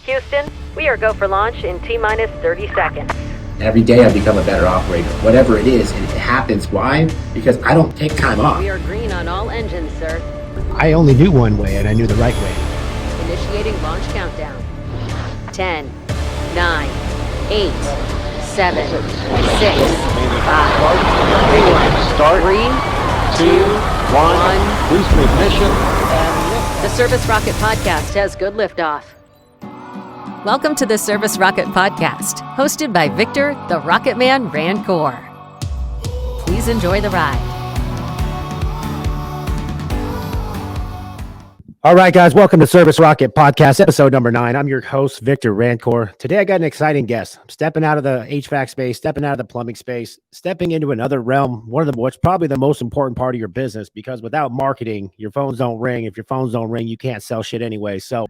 Houston, we are go for launch in T-minus 30 seconds. Every day I become a better operator. Whatever it is, and it happens. Why? Because I don't take time off. We are green on all engines, sir. I only knew one way, and I knew the right way. Initiating launch countdown. 10, 9, 8, 7, 6, 5, 4, 3, 2, 1. Booster ignition. The Service Rocket Podcast has good liftoff. Welcome to the Service Rocket Podcast, hosted by Victor, the Rocket Man Rancour. Please enjoy the ride. All right, guys, welcome to Service Rocket Podcast, episode number 9. I'm your host, Victor Rancour. Today, I got an exciting guest. I'm stepping out of the HVAC space, stepping out of the plumbing space, stepping into another realm, what's probably the most important part of your business, because without marketing, your phones don't ring. If your phones don't ring, you can't sell shit anyway. So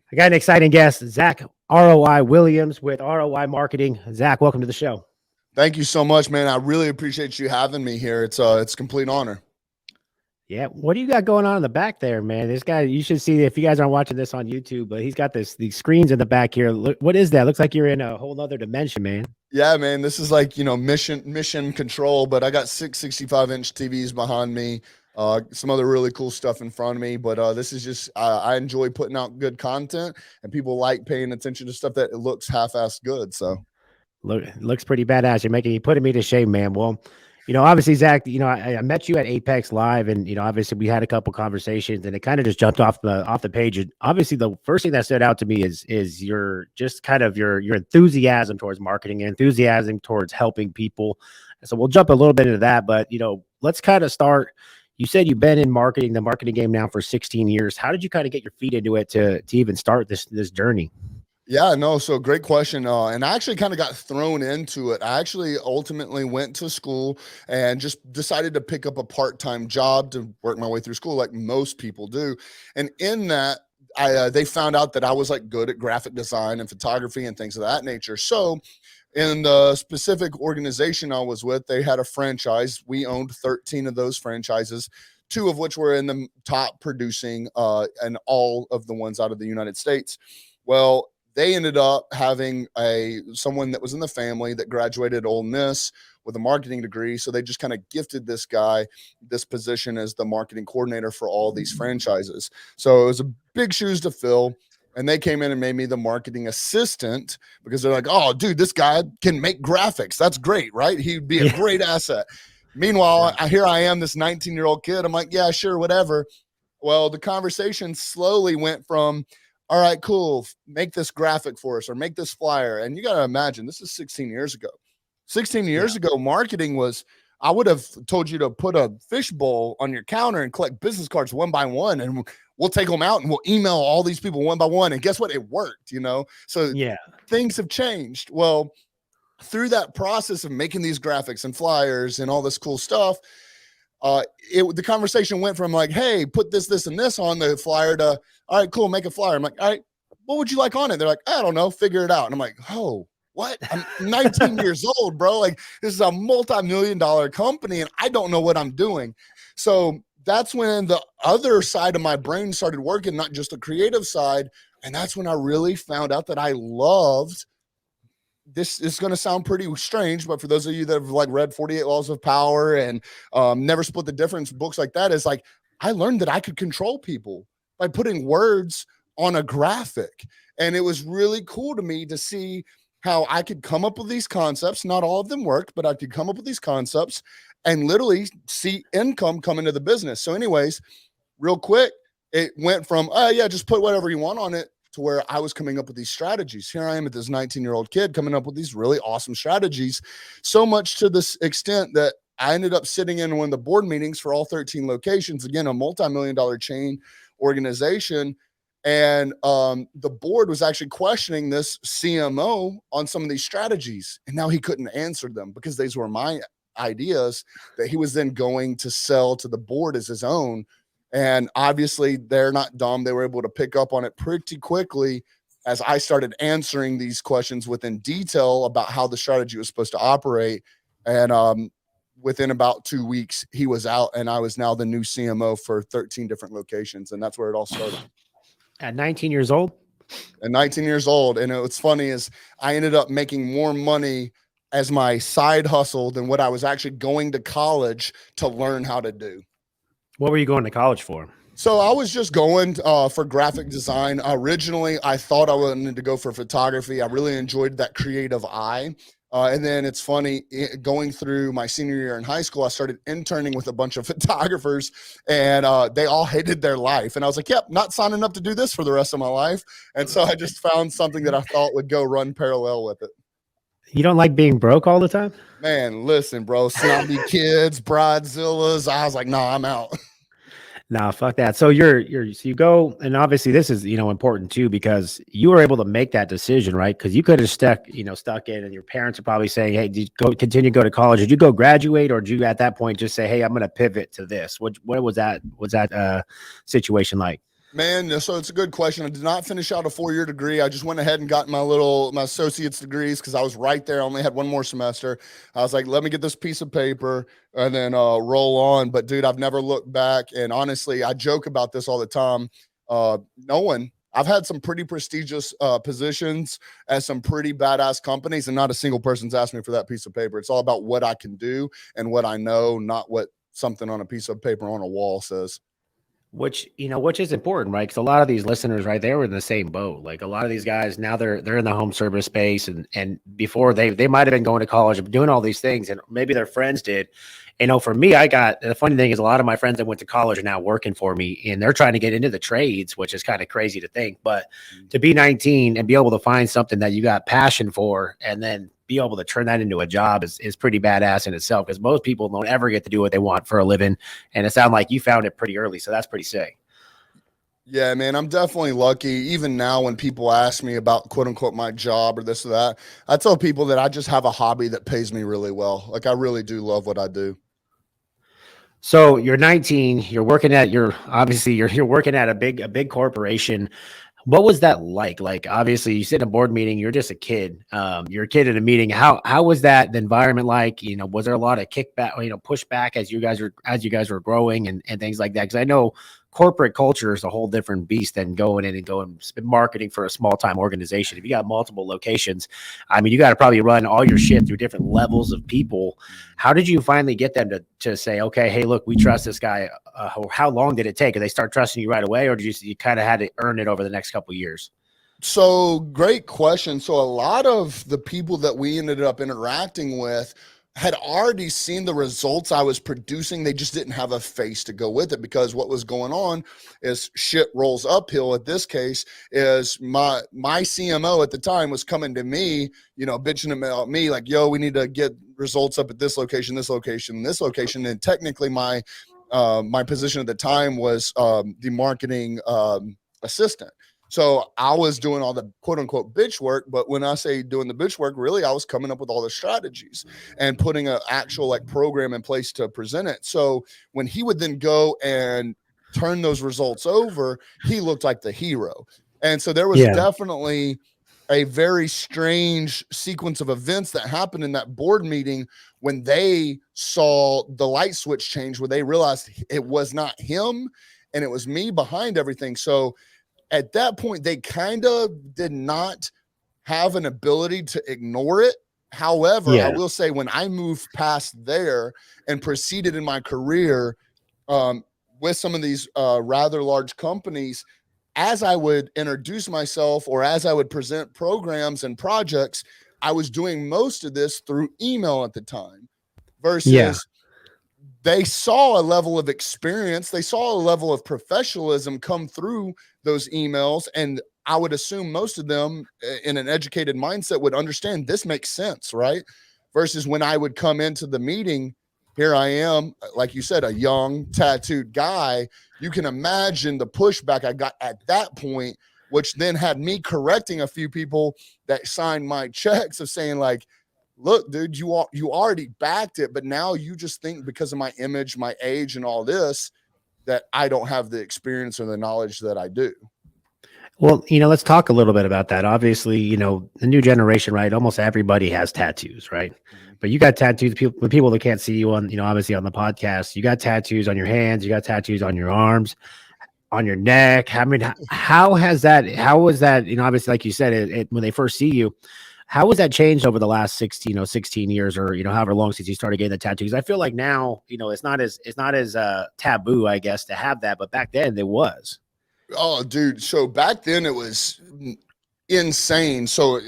I got an exciting guest, Zach ROI Williams with ROI Marketing. Zach, welcome to the show. Thank you so much, man. I really appreciate you having me here. It's a complete honor. Yeah, what do you got going on in the back there, man? This guy, you should see if you guys aren't watching this on YouTube, but he's got these screens in the back here. Look, what is that? Looks like you're in a whole other dimension, man. Yeah, man. This is like, mission control, but I got 65-inch TVs behind me. Some other really cool stuff in front of me, but this is just I enjoy putting out good content, and people like paying attention to stuff that it looks half-assed good. So looks pretty badass. You're putting me to shame, man. Well, obviously, Zach, I met you at Apex Live, and obviously we had a couple conversations, and it kind of just jumped off the page. And obviously, the first thing that stood out to me is your just kind of your enthusiasm towards marketing, and enthusiasm towards helping people. So we'll jump a little bit into that, but let's kind of start. You said you've been in the marketing game now for 16 years. How did you kind of get your feet into it to even start this journey? Yeah, no, so great question. And I actually kind of got thrown into it. I actually ultimately went to school and just decided to pick up a part-time job to work my way through school like most people do. And in that, they found out that I was like good at graphic design and photography and things of that nature. So in the specific organization I was with, they had a franchise. We owned 13 of those franchises, 2 of which were in the top producing and all of the ones out of the United States. Well, they ended up having someone that was in the family that graduated Ole Miss with a marketing degree. So they just kind of gifted this guy this position as the marketing coordinator for all these franchises. So it was a big shoes to fill. And they came in and made me the marketing assistant because they're like, oh, dude, this guy can make graphics. That's great, right? He'd be a great asset. Meanwhile, here I am, this 19-year-old kid. I'm like, yeah, sure, whatever. Well, the conversation slowly went from, all right, cool, make this graphic for us or make this flyer. And you got to imagine, this is 16 years ago. 16 years ago, marketing was, I would have told you to put a fishbowl on your counter and collect business cards one by one, and we'll take them out and we'll email all these people one by one. And guess what? It worked, So things have changed. Well, through that process of making these graphics and flyers and all this cool stuff, the conversation went from like, hey, put this, and this on the flyer to, all right, cool, make a flyer. I'm like, all right, what would you like on it? They're like, I don't know, figure it out. And I'm like, oh, what? I'm 19 years old, bro. Like, this is a multi-million-dollar company, and I don't know what I'm doing. So that's when the other side of my brain started working, not just the creative side. And that's when I really found out that I loved this. Is going to sound pretty strange, but for those of you that have like read 48 Laws of Power and Never Split the Difference, books like that, is like, I learned that I could control people by putting words on a graphic. And it was really cool to me to see how I could come up with these concepts. Not all of them worked, but I could come up with these concepts and literally see income come into the business. So anyways, real quick, it went from, just put whatever you want on it, to where I was coming up with these strategies. Here I am at this 19-year-old kid coming up with these really awesome strategies, so much to this extent that I ended up sitting in one of the board meetings for all 13 locations, again, a multi-million-dollar chain organization. And the board was actually questioning this CMO on some of these strategies. And now he couldn't answer them because these were my ideas that he was then going to sell to the board as his own. And obviously they're not dumb. They were able to pick up on it pretty quickly as I started answering these questions within detail about how the strategy was supposed to operate. And within about 2 weeks, he was out, and I was now the new CMO for 13 different locations. And that's where it all started. At 19 years old? and 19 years old. And what's funny is I ended up making more money as my side hustle than what I was actually going to college to learn how to do. What were you going to college for? So I was just going for graphic design. Originally, I thought I wanted to go for photography. I really enjoyed that creative eye. And then it's funny, going through my senior year in high school, I started interning with a bunch of photographers, and they all hated their life. And I was like, yep, not signing up to do this for the rest of my life. And so I just found something that I thought would go run parallel with it. You don't like being broke all the time? Man, listen, bro, snobby kids, bridezillas. I was like, nah, I'm out. Nah, fuck that. So so you go, and obviously this is, important too, because you were able to make that decision, right? Because you could have stuck in, and your parents are probably saying, hey, did you continue to go to college? Did you go graduate, or did you at that point just say, hey, I'm going to pivot to this? What was that situation like? Man, so it's a good question. I did not finish out a 4-year degree. I just went ahead and got my associate's degrees because I was right there. I only had one more semester. I was like, let me get this piece of paper and then roll on. But dude, I've never looked back. And honestly, I joke about this all the time. I've had some pretty prestigious positions at some pretty badass companies, and not a single person's asked me for that piece of paper. It's all about what I can do and what I know, not what something on a piece of paper on a wall says. Which is important, right? Because a lot of these listeners, right, they were in the same boat. Like a lot of these guys now, they're in the home service space, and before they might have been going to college and doing all these things, and maybe their friends did. For me, the funny thing is a lot of my friends that went to college are now working for me, and they're trying to get into the trades, which is kind of crazy to think. But to be 19 and be able to find something that you got passion for, and then be able to turn that into a job is pretty badass in itself, because most people don't ever get to do what they want for a living. And it sounds like you found it pretty early. So that's pretty sick. Yeah, man, I'm definitely lucky. Even now, when people ask me about quote unquote my job or this or that, I tell people that I just have a hobby that pays me really well. Like, I really do love what I do. So you're 19, you're working at you're working at a big corporation. What was that like? Like, obviously you sit in a board meeting, you're just a kid. You're a kid in a meeting. How was that the environment like? Was there a lot of kickback, pushback as you guys were growing and things like that? Because I know corporate culture is a whole different beast than going in and going marketing for a small time organization. If you got multiple locations, I mean, you got to probably run all your shit through different levels of people. How did you finally get them to say, okay, hey, look, we trust this guy? How long did it take? Did they start trusting you right away, or did you kind of had to earn it over the next couple of years? So great question. So a lot of the people that we ended up interacting with had already seen the results I was producing. They just didn't have a face to go with it, because what was going on is shit rolls uphill. At this case is my CMO at the time was coming to me, bitching about me like, yo, we need to get results up at this location, this location, this location. And technically my position at the time was the marketing assistant. So I was doing all the quote unquote bitch work. But when I say doing the bitch work, really, I was coming up with all the strategies and putting an actual program in place to present it. So when he would then go and turn those results over, he looked like the hero. And so there was definitely a very strange sequence of events that happened in that board meeting when they saw the light switch change, where they realized it was not him and it was me behind everything. So at that point, they kind of did not have an ability to ignore it. However, I will say, when I moved past there and proceeded in my career with some of these rather large companies, as I would introduce myself or as I would present programs and projects, I was doing most of this through email at the time versus they saw a level of experience. They saw a level of professionalism come through those emails. And I would assume most of them in an educated mindset would understand this makes sense, right? Versus when I would come into the meeting, here I am, like you said, a young tattooed guy. You can imagine the pushback I got at that point, which then had me correcting a few people that signed my checks of saying like, look, dude, you already backed it, but now you just think because of my image, my age, and all this, that I don't have the experience or the knowledge that I do. Well, let's talk a little bit about that. Obviously, the new generation, right? Almost everybody has tattoos, right? But you got tattoos, people that can't see you on, obviously on the podcast, you got tattoos on your hands, you got tattoos on your arms. on your neck. I mean, how has that? How was that? Obviously, like you said, when they first see you, how has that changed over the last 16 years, or however long since you started getting the tattoos? I feel like now, it's not as taboo, I guess, to have that, but back then it was. Oh, dude. So back then it was insane. So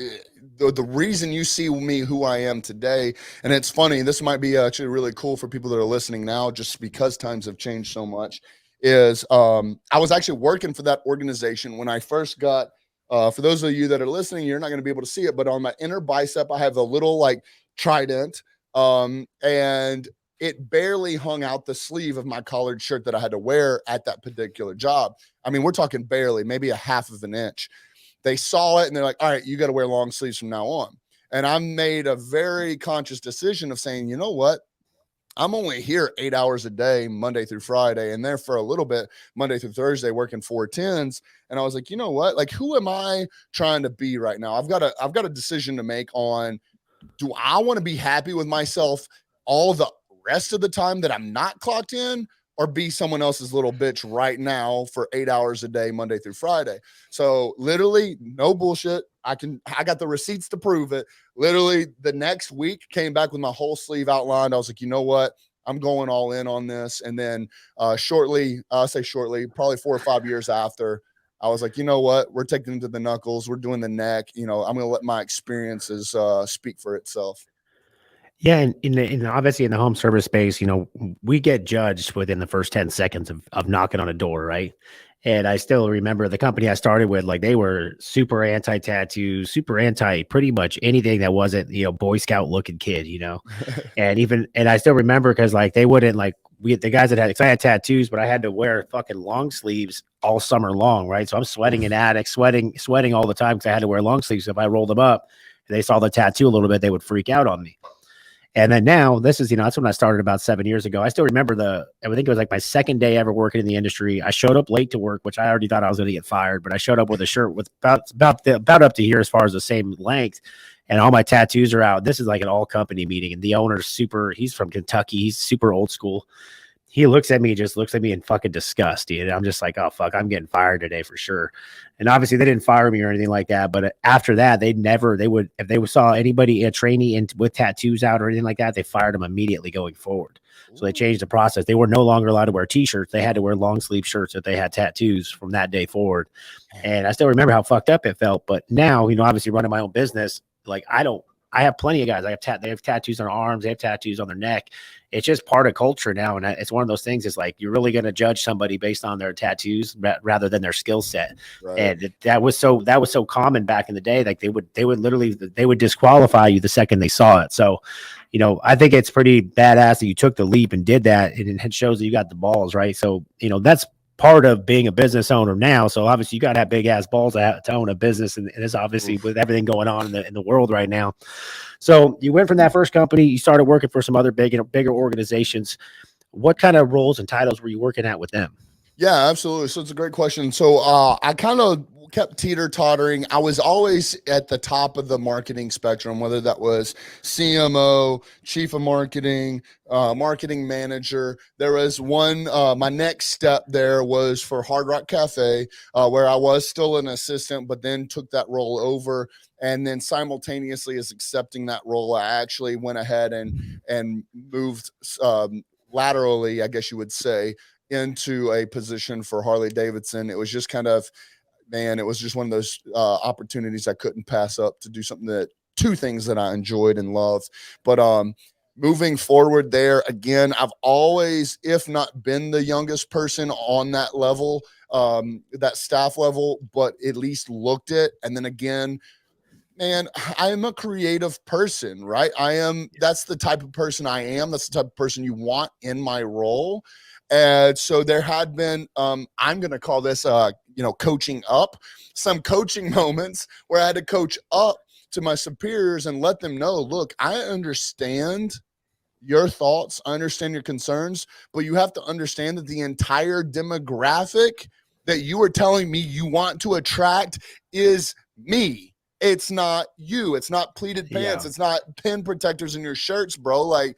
the reason you see me who I am today, and it's funny, this might be actually really cool for people that are listening now, just because times have changed so much, is I was actually working for that organization when I first got, for those of you that are listening, you're not going to be able to see it, but on my inner bicep, I have a little like trident. And it barely hung out the sleeve of my collared shirt that I had to wear at that particular job. I mean, we're talking barely, maybe a half of an inch. They saw it and they're like, all right, you got to wear long sleeves from now on. And I made a very conscious decision of saying, you know what? I'm only here 8 hours a day, Monday through Friday, and there for a little bit, Monday through Thursday, working 410s. And I was like, you know what? Like, who am I trying to be right now? I've got a decision to make on, do I want to be happy with myself all the rest of the time that I'm not clocked in, or be someone else's little bitch right now for 8 hours a day, Monday through Friday? So literally, no bullshit. I got the receipts to prove it. Literally the next week came back with my whole sleeve outlined. I was like, you know what? I'm going all in on this. And then shortly, probably 4 or 5 years after, I was like, you know what? We're taking it to the knuckles. We're doing the neck. I'm going to let my experiences speak for itself. Yeah, and obviously in the home service space, we get judged within the first 10 seconds of knocking on a door, right? And I still remember the company I started with, like they were super anti-tattoo, super anti pretty much anything that wasn't, Boy Scout looking kid, and I still remember because like they wouldn't like the guys that had, cause I had tattoos, but I had to wear fucking long sleeves all summer long, right? So I'm sweating in attics, sweating all the time because I had to wear long sleeves. So if I rolled them up and they saw the tattoo a little bit, they would freak out on me. And then now this is, that's when I started about 7 years ago. I still remember I think it was like my second day ever working in the industry. I showed up late to work, which I already thought I was going to get fired, but I showed up with a shirt with about up to here as far as the same length. And all my tattoos are out. This is like an all company meeting. And the owner's he's from Kentucky. He's super old school. He looks at me in fucking disgust. And I'm just like, oh, fuck, I'm getting fired today for sure. And obviously they didn't fire me or anything like that. But after that, if they saw anybody, a trainee with tattoos out or anything like that, they fired them immediately going forward. So they changed the process. They were no longer allowed to wear t-shirts. They had to wear long sleeve shirts if they had tattoos from that day forward. And I still remember how fucked up it felt. But now, obviously running my own business, like I have plenty of guys. They have tattoos on their arms. They have tattoos on their neck. It's just part of culture now. And it's one of those things. It's like, you're really going to judge somebody based on their tattoos rather than their skill set. Right. And that was so common back in the day. Like they would disqualify you the second they saw it. So, I think it's pretty badass that you took the leap and did that. And it shows that you got the balls, right? So, that's part of being a business owner now. So obviously you got to have big ass balls to own a business. And it's obviously with everything going on in the world right now. So you went from that first company, you started working for some other bigger organizations. What kind of roles and titles were you working at with them? Yeah, absolutely. So it's a great question. So I kind of kept teeter-tottering. I was always at the top of the marketing spectrum, whether that was CMO, chief of marketing, marketing manager. There was one, my next step there was for Hard Rock Cafe, where I was still an assistant, but then took that role over. And then simultaneously as accepting that role, I actually went ahead and moved laterally, I guess you would say, into a position for Harley Davidson. It was just kind of, it was just one of those opportunities I couldn't pass up to do two things that I enjoyed and loved. But moving forward there, again, I've always, if not been the youngest person on that level, that staff level, but at least looked it. And then again, man, I am a creative person, right? That's the type of person I am. That's the type of person you want in my role. And so there had been, I'm going to call this, coaching up, some coaching moments where I had to coach up to my superiors and let them know, look, I understand your thoughts. I understand your concerns, but you have to understand that the entire demographic that you are telling me you want to attract is me. It's not you. It's not pleated pants. It's not pin protectors in your shirts, bro. Like,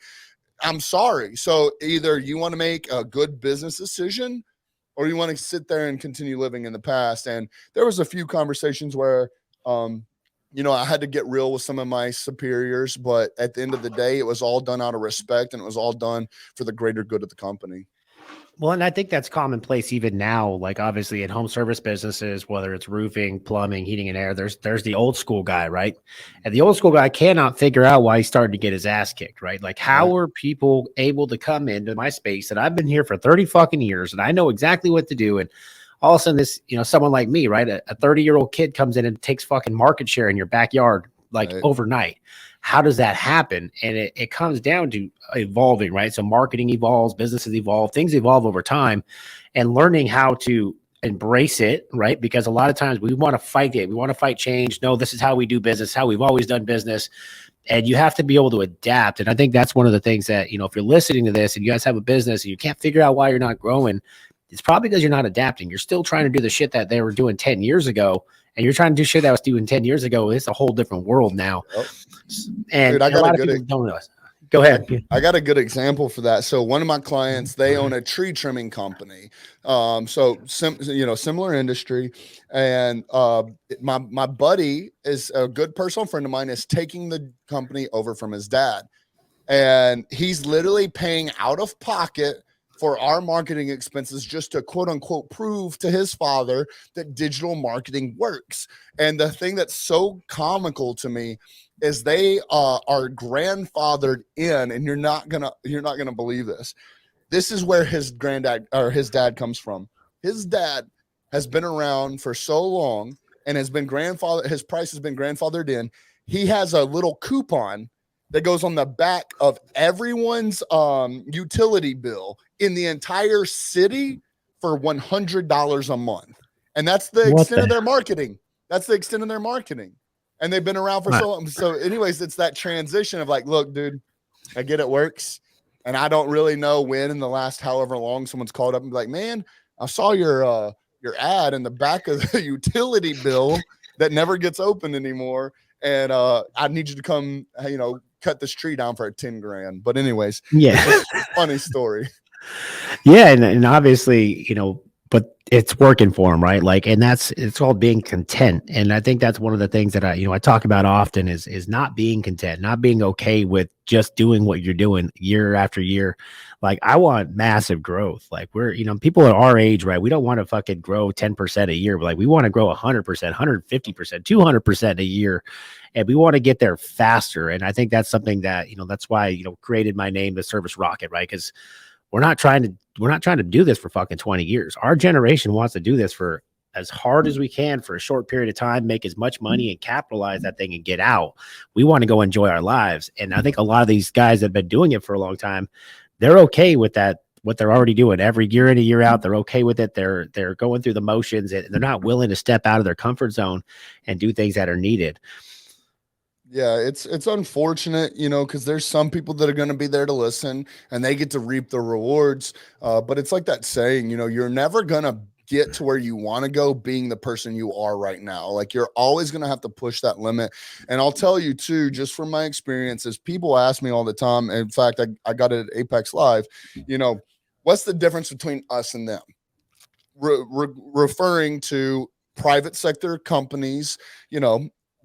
I'm sorry. So either you want to make a good business decision or you want to sit there and continue living in the past? And there was a few conversations where, I had to get real with some of my superiors, but at the end of the day, it was all done out of respect, and it was all done for the greater good of the company. Well, and I think that's commonplace even now. Like obviously in home service businesses, whether it's roofing, plumbing, heating and air, there's the old school guy, right? And the old school guy cannot figure out why he started to get his ass kicked, right? Like how are people able to come into my space and I've been here for 30 fucking years and I know exactly what to do, and all of a sudden this, someone like me, right? A 30-year-old kid comes in and takes fucking market share in your backyard like overnight. How does that happen? And it comes down to evolving, right? So marketing evolves, businesses evolve, things evolve over time, and learning how to embrace it, right? Because a lot of times we want to fight it. We want to fight change. No, this is how we do business, how we've always done business. And you have to be able to adapt. And I think that's one of the things that, if you're listening to this and you guys have a business and you can't figure out why you're not growing, it's probably because you're not adapting. You're still trying to do the shit that they were doing 10 years ago. And you're trying to do shit that was doing 10 years ago. It's a whole different world now. Yep. And Dude, a lot of people don't know. Go ahead. I got a good example for that. So one of my clients, they own a tree trimming company. Similar industry. And my buddy is a good personal friend of mine, is taking the company over from his dad. And he's literally paying out of pocket for our marketing expenses just to quote unquote prove to his father that digital marketing works. And the thing that's so comical to me is they are grandfathered in, and you're not gonna believe this. This is where his dad comes from. His dad has been around for so long and has been his price has been grandfathered in. He has a little coupon that goes on the back of everyone's utility bill in the entire city for $100 a month. And that's the extent of their marketing. That's the extent of their marketing. And they've been around for so long. So anyways, it's that transition of like, look, dude, I get it works. And I don't really know when in the last however long someone's called up and be like, man, I saw your ad in the back of the utility bill that never gets opened anymore. And I need you to come, cut this tree down for $10,000. But anyways, it's a funny story. Yeah. And obviously, but it's working for him, right? Like, and it's called being content. And I think that's one of the things that I talk about often is not being content, not being okay with just doing what you're doing year after year. Like I want massive growth. Like we're, people at our age, right? We don't want to fucking grow 10% a year, but like we want to grow 100%, 150%, 200% a year. And we want to get there faster. And I think that's something that, that's why, created my name, the Service Rocket, right? Because we're not trying to do this for fucking 20 years. Our generation wants to do this for as hard as we can for a short period of time, make as much money and capitalize that thing and get out. We want to go enjoy our lives. And I think a lot of these guys that have been doing it for a long time, they're okay with that, what they're already doing every year in and year out. They're okay with it. They're going through the motions, and they're not willing to step out of their comfort zone and do things that are needed. Yeah, it's unfortunate, because there's some people that are going to be there to listen and they get to reap the rewards. But it's like that saying, you're never going to get to where you want to go being the person you are right now. Like you're always going to have to push that limit. And I'll tell you too, just from my experiences, people ask me all the time. In fact, I got it at Apex Live, what's the difference between us and them? Referring to private sector companies,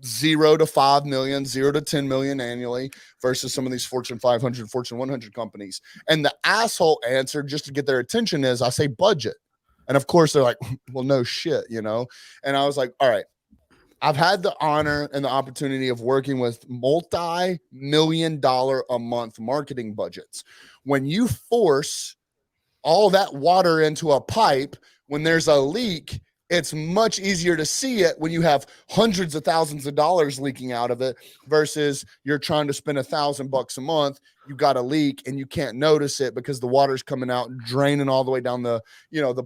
0 to 5 million, 0 to 10 million annually versus some of these Fortune 500, Fortune 100 companies. And the asshole answer, just to get their attention, is I say budget. And of course they're like, well, no shit, And I was like, all right, I've had the honor and the opportunity of working with multi-million-dollar a month marketing budgets. When you force all that water into a pipe, when there's a leak, it's much easier to see it when you have hundreds of thousands of dollars leaking out of it versus you're trying to spend $1,000 a month. You got a leak and you can't notice it because the water's coming out, draining all the way down the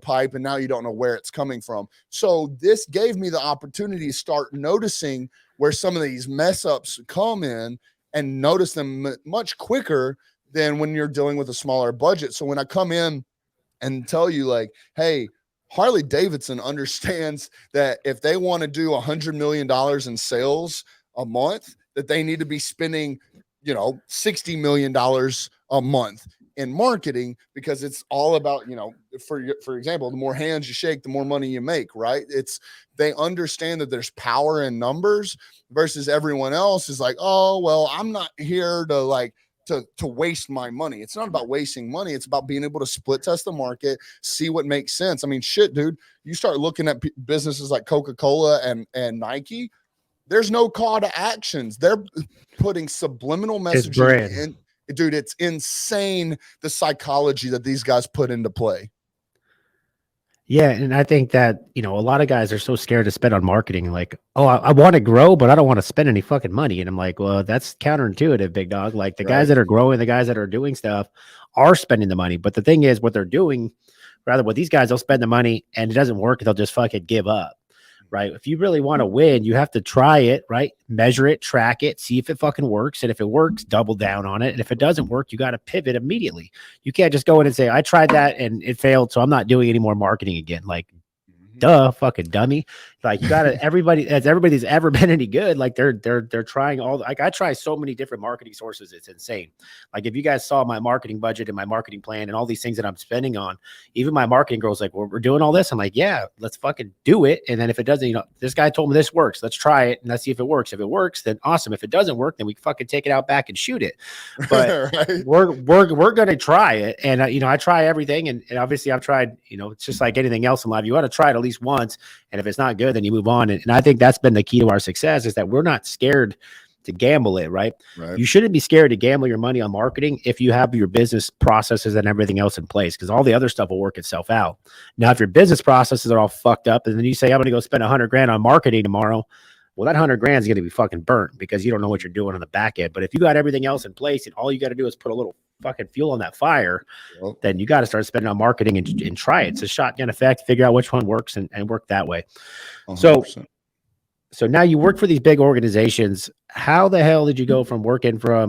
pipe. And now you don't know where it's coming from. So this gave me the opportunity to start noticing where some of these mess ups come in and notice them much quicker than when you're dealing with a smaller budget. So when I come in and tell you like, hey, Harley Davidson understands that if they want to do $100 million in sales a month, that they need to be spending, $60 million a month in marketing, because it's all about, for example, the more hands you shake, the more money you make, right? They understand that there's power in numbers versus everyone else is like, oh, well, I'm not here to like, to waste my money. It's not about wasting money. It's about being able to split test the market, see what makes sense. I mean, shit, dude, you start looking at businesses like Coca-Cola and Nike, there's no call to actions. They're putting subliminal Just messaging brand. in. Dude, it's insane the psychology that these guys put into play. Yeah, and I think that, a lot of guys are so scared to spend on marketing. Like, oh, I want to grow, but I don't want to spend any fucking money. And I'm like, well, that's counterintuitive, big dog. Like the guys that are growing, the guys that are doing stuff are spending the money. But the thing is, what they're doing, rather with these guys, they'll spend the money and it doesn't work. They'll just fucking give up. Right. If you really want to win, you have to try it, right? Measure it, track it, see if it fucking works. And if it works, double down on it. And if it doesn't work, you got to pivot immediately. You can't just go in and say, I tried that and it failed, so I'm not doing any more marketing again. Like, duh, fucking dummy. Like, you gotta, everybody's ever been any good, like they're trying all, like I try so many different marketing sources, it's insane. Like if you guys saw my marketing budget and my marketing plan and all these things that I'm spending on, even my marketing girl's like, well, we're doing all this. I'm like, yeah, let's fucking do it. And then if it doesn't, this guy told me this works, let's try it and let's see if it works. If it works, then awesome. If it doesn't work, then we fucking take it out back and shoot it. But right. we're gonna try it. And I try everything, and obviously I've tried, it's just like anything else in life, you got to try it at least once, and if it's not good, then you move on. And I think that's been the key to our success, is that we're not scared to gamble it, right? You shouldn't be scared to gamble your money on marketing if you have your business processes and everything else in place, because all the other stuff will work itself out. Now, if your business processes are all fucked up and then you say, I'm going to go spend $100,000 on marketing tomorrow, well, that $100,000 is going to be fucking burnt because you don't know what you're doing on the back end. But if you got everything else in place and all you got to do is put a little fucking fuel on that fire, then you got to start spending on marketing and try it. It's a shotgun effect. Figure out which one works and work that way. 100%. So now you work for these big organizations. How the hell did you go from working for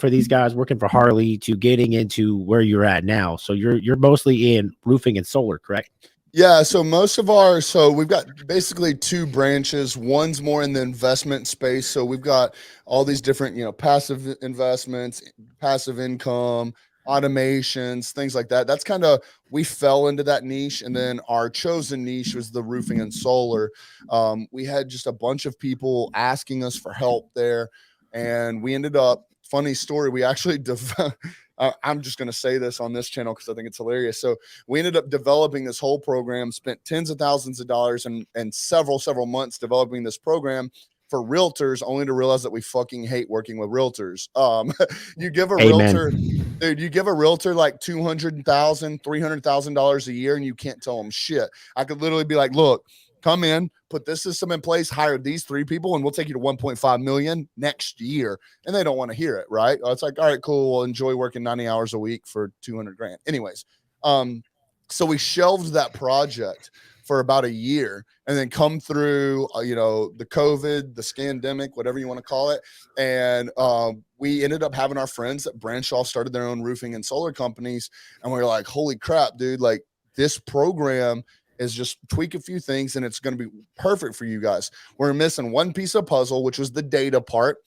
these guys, working for Harley, to getting into where you're at now? So you're mostly in roofing and solar, correct? Yeah, so we've got basically two branches. One's more in the investment space. So we've got all these different, passive investments, passive income, automations, things like that. That's kind of, we fell into that niche. And then our chosen niche was the roofing and solar. We had just a bunch of people asking us for help there. And we ended up, funny story, we actually I'm just going to say this on this channel because I think it's hilarious. So we ended up developing this whole program, spent tens of thousands of dollars and several months developing this program for realtors, only to realize that we fucking hate working with realtors. You give a realtor, dude, you give a realtor like $200,000, $300,000 a year and you can't tell them shit. I could literally be like, look, come in, put this system in place, hire these 3 people, and we'll take you to 1.5 million next year. And they don't want to hear it, right? It's like, all right, cool. We'll enjoy working 90 hours a week for $200,000. Anyways, so we shelved that project for about a year, and then come through, the COVID, the scandemic, whatever you want to call it. And we ended up having our friends that branched off, started their own roofing and solar companies. And we were like, holy crap, dude, like this program is just tweak a few things and it's going to be perfect for you guys. We're missing one piece of puzzle, which was the data part,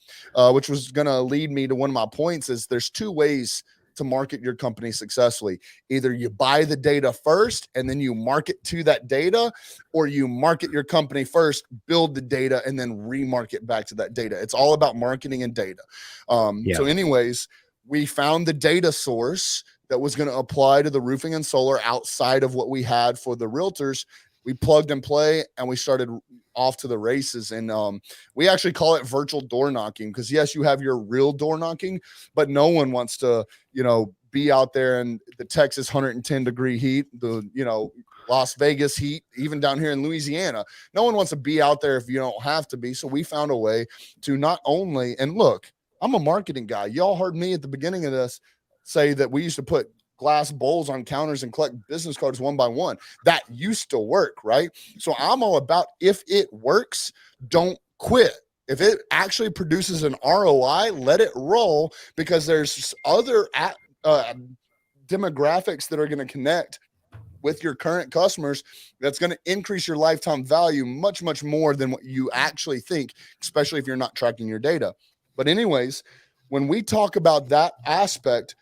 which was going to lead me to one of my points. Is there's 2 ways to market your company successfully. Either you buy the data first and then you market to that data, or you market your company first, build the data, and then remarket back to that data. It's all about marketing and data. So anyways, we found the data source that was going to apply to the roofing and solar outside of what we had for the realtors. We plugged and play and we started off to the races. And we actually call it virtual door knocking, because yes, you have your real door knocking, but no one wants to, be out there in the Texas 110-degree heat, the, Las Vegas heat, even down here in Louisiana. No one wants to be out there if you don't have to be. So we found a way to not only, and look, I'm a marketing guy. Y'all heard me at the beginning of this say that we used to put glass bowls on counters and collect business cards one by one. That used to work, right? So I'm all about, if it works, don't quit. If it actually produces an ROI, let it roll, because there's other demographics that are going to connect with your current customers that's going to increase your lifetime value much, much more than what you actually think, especially if you're not tracking your data. But anyways, when we talk about that aspect,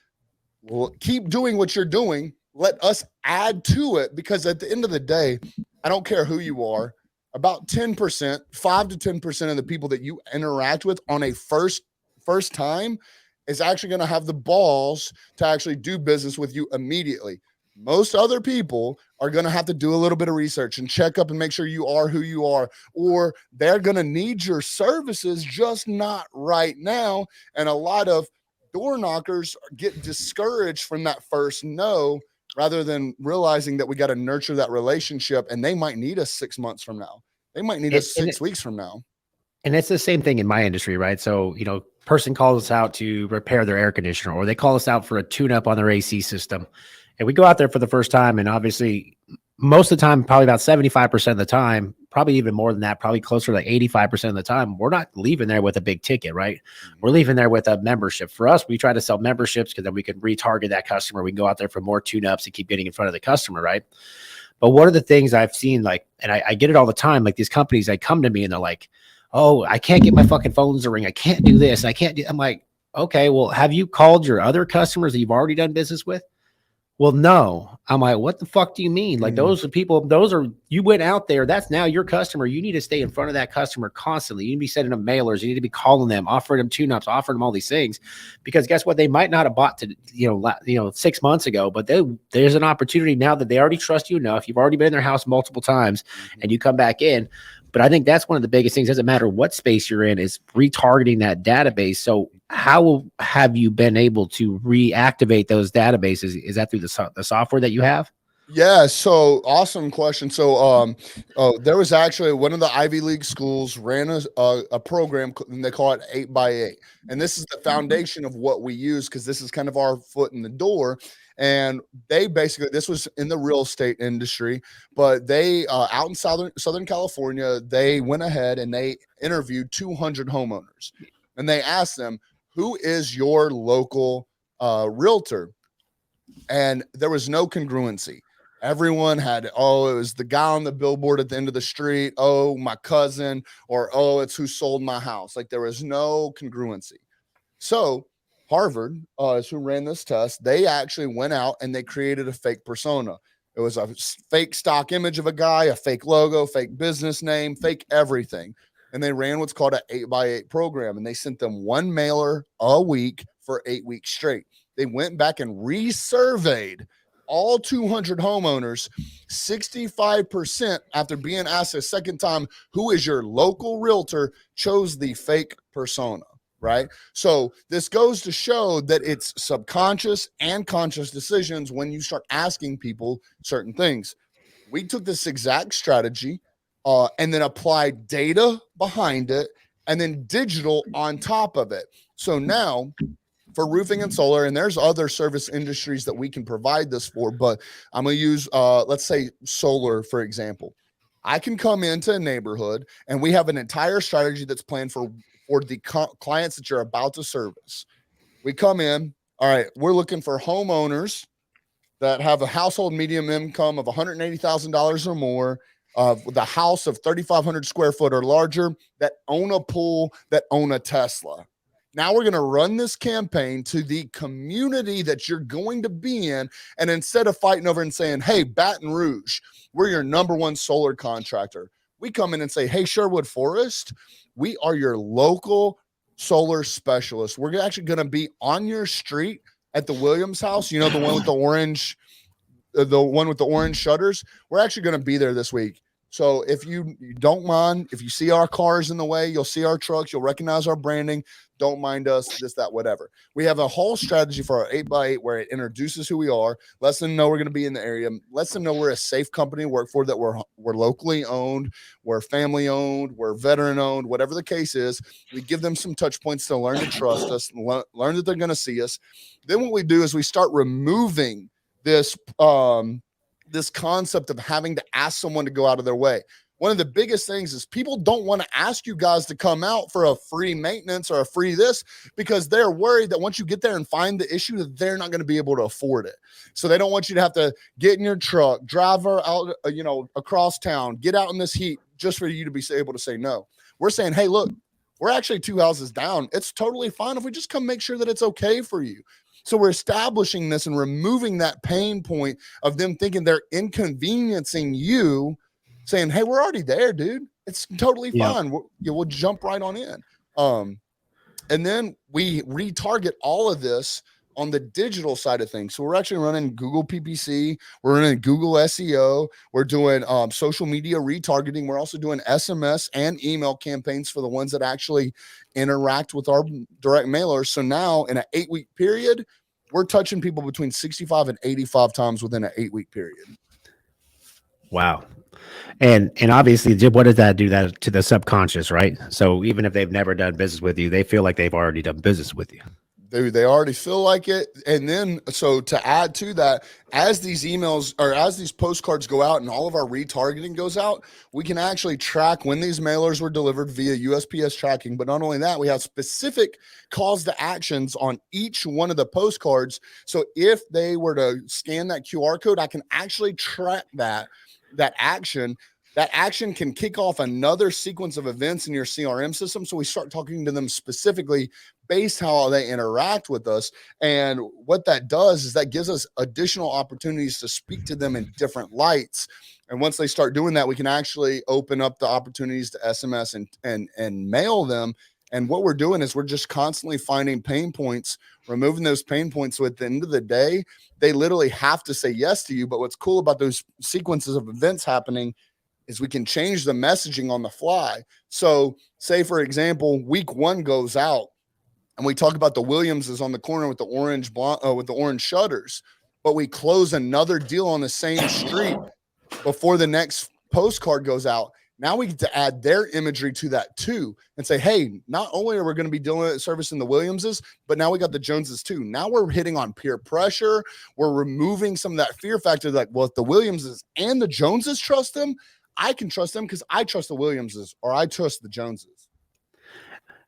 Well, keep doing what you're doing. Let us add to it, because at the end of the day, I don't care who you are. About 10%, 5 to 10% of the people that you interact with on a first time is actually going to have the balls to actually do business with you immediately. Most other people are going to have to do a little bit of research and check up and make sure you are who you are, or they're going to need your services, just not right now. And a lot of door knockers get discouraged from that first no, rather than realizing that we got to nurture that relationship, and they might need us 6 months from now. They might need us 6 weeks from now. And it's the same thing in my industry, right? So, person calls us out to repair their air conditioner, or they call us out for a tune up on their AC system. And we go out there for the first time. And obviously, most of the time, probably about 75% of the time, probably even more than that, probably closer to like 85% of the time, we're not leaving there with a big ticket, right? We're leaving there with a membership. For us, we try to sell memberships because then we can retarget that customer. We can go out there for more tune ups and keep getting in front of the customer, right? But one of the things I've seen, like, and I get it all the time, like these companies, they come to me and they're like, oh, I can't get my fucking phones to ring. I can't do this. I'm like, okay, well, have you called your other customers that you've already done business with? Well, no. I'm like, what the fuck do you mean? Like, those are people, you went out there. That's now your customer. You need to stay in front of that customer constantly. You need to be sending them mailers. You need to be calling them, offering them tune-ups, offering them all these things, because guess what? They might not have bought to, 6 months ago, but there's an opportunity now that they already trust you enough. You've already been in their house multiple times and you come back in. But I think that's one of the biggest things. Doesn't matter what space you're in, is retargeting that database. So how have you been able to reactivate those databases? Is that through the software that you have? Yeah, so awesome question. So there was actually one of the Ivy League schools ran a program, and they call it 8x8. And this is the foundation of what we use, because this is kind of our foot in the door. And they basically, this was in the real estate industry, but they out in Southern California, they went ahead and they interviewed 200 homeowners, and they asked them, who is your local realtor? And there was no congruency. Everyone had, it was the guy on the billboard at the end of the street. Oh, my cousin, or, it's who sold my house. Like, there was no congruency. So Harvard is who ran this test. They actually went out and they created a fake persona. It was a fake stock image of a guy, a fake logo, fake business name, fake everything. And they ran what's called an 8x8 program. And they sent them one mailer a week for 8 weeks straight. They went back and resurveyed all 200 homeowners. 65%, after being asked a second time, who is your local realtor, chose the fake persona. Right. So this goes to show that it's subconscious and conscious decisions when you start asking people certain things. We took this exact strategy and then applied data behind it, and then digital on top of it. So now for roofing and solar, and there's other service industries that we can provide this for, but I'm going to use, let's say, solar, for example. I can come into a neighborhood and we have an entire strategy that's planned for the clients that you're about to service. We come in, all right, we're looking for homeowners that have a household medium income of $180,000 or more, with a house of 3,500 square foot or larger, that own a pool, that own a Tesla. Now we're going to run this campaign to the community that you're going to be in. And instead of fighting over and saying, hey, Baton Rouge, we're your number one solar contractor, we come in and say, hey, Sherwood Forest, we are your local solar specialist. We're actually going to be on your street at the Williams house. You know, the one with the orange shutters. We're actually going to be there this week. So if you don't mind, if you see our cars in the way, you'll see our trucks, you'll recognize our branding. Don't mind us, this, that, whatever. We have a whole strategy for our 8x8 where it introduces who we are, lets them know we're going to be in the area, lets them know we're a safe company to work for, that we're locally owned, we're family owned, we're veteran owned, whatever the case is. We give them some touch points to learn to trust us, learn that they're going to see us. Then what we do is we start removing this concept of having to ask someone to go out of their way. One of the biggest things is people don't want to ask you guys to come out for a free maintenance or a free this, because they're worried that once you get there and find the issue, that they're not going to be able to afford it. So they don't want you to have to get in your truck, drive out, across town, get out in this heat just for you to be able to say no. We're saying, hey, look, we're actually 2 houses down. It's totally fine if we just come make sure that it's okay for you. So we're establishing this and removing that pain point of them thinking they're inconveniencing you, saying, hey, we're already there, dude. It's totally fine. We'll jump right on in. And then we retarget all of this on the digital side of things. So we're actually running Google PPC. We're running Google SEO. We're doing social media retargeting. We're also doing SMS and email campaigns for the ones that actually interact with our direct mailers. So now in an 8-week period, we're touching people between 65 and 85 times within an 8-week period. Wow. And obviously, what does that do that to the subconscious, right? So even if they've never done business with you, they feel like they've already done business with you. They already feel like it. And then, so to add to that, as these emails or as these postcards go out and all of our retargeting goes out, we can actually track when these mailers were delivered via USPS tracking. But not only that, we have specific calls to actions on each one of the postcards. So if they were to scan that QR code, I can actually track that action. That action can kick off another sequence of events in your CRM system. So we start talking to them specifically based how they interact with us. And what that does is that gives us additional opportunities to speak to them in different lights. And once they start doing that, we can actually open up the opportunities to SMS and mail them. And what we're doing is we're just constantly finding pain points, removing those pain points. So at the end of the day, they literally have to say yes to you. But what's cool about those sequences of events happening is we can change the messaging on the fly. So say, for example, week 1 goes out and we talk about the Williamses on the corner with the orange shutters, but we close another deal on the same street before the next postcard goes out. Now we get to add their imagery to that too and say, hey, not only are we going to be servicing the Williamses, but now we got the Joneses too. Now we're hitting on peer pressure. We're removing some of that fear factor. Like, well, if the Williamses and the Joneses trust them, I can trust them because I trust the Williamses or I trust the Joneses.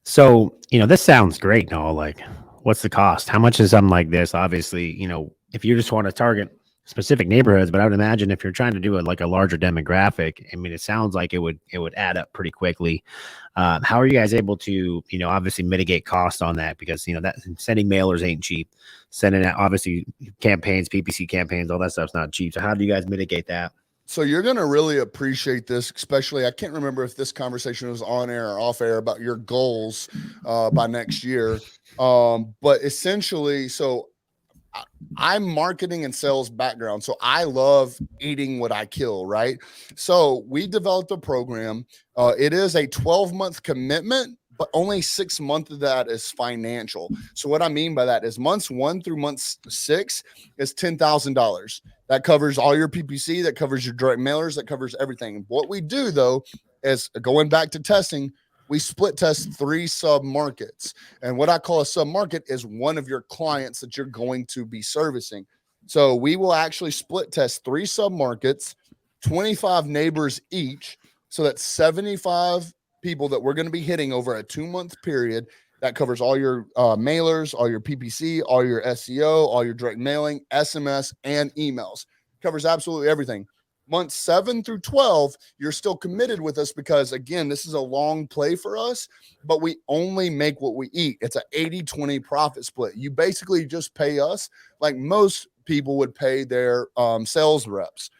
So, this sounds great and all. Like, what's the cost? How much is something like this? Obviously, if you just want to target specific neighborhoods, but I would imagine if you're trying to do it like a larger demographic, I mean, it sounds like it would add up pretty quickly. How are you guys able to, obviously mitigate cost on that? Because, that sending mailers ain't cheap. Sending out, obviously, campaigns, PPC campaigns, all that stuff's not cheap. So how do you guys mitigate that? So you're going to really appreciate this, especially, I can't remember if this conversation was on air or off air about your goals by next year. But essentially, so I'm marketing and sales background. So I love eating what I kill, right? So we developed a program. It is a 12-month commitment, but only 6 months of that is financial. So what I mean by that is months 1 through month 6 is $10,000. That covers all your PPC, that covers your direct mailers, that covers everything. What we do though is going back to testing, we split test 3 sub markets. And what I call a sub market is one of your clients that you're going to be servicing. So we will actually split test 3 sub markets, 25 neighbors each. So that's 75 people that we're going to be hitting over a 2-month period. That covers all your mailers, all your PPC, all your SEO, all your direct mailing, SMS, and emails. Covers absolutely everything. Months 7 through 12, you're still committed with us because, again, this is a long play for us, but we only make what we eat. It's an 80-20 profit split. You basically just pay us like most people would pay their sales reps.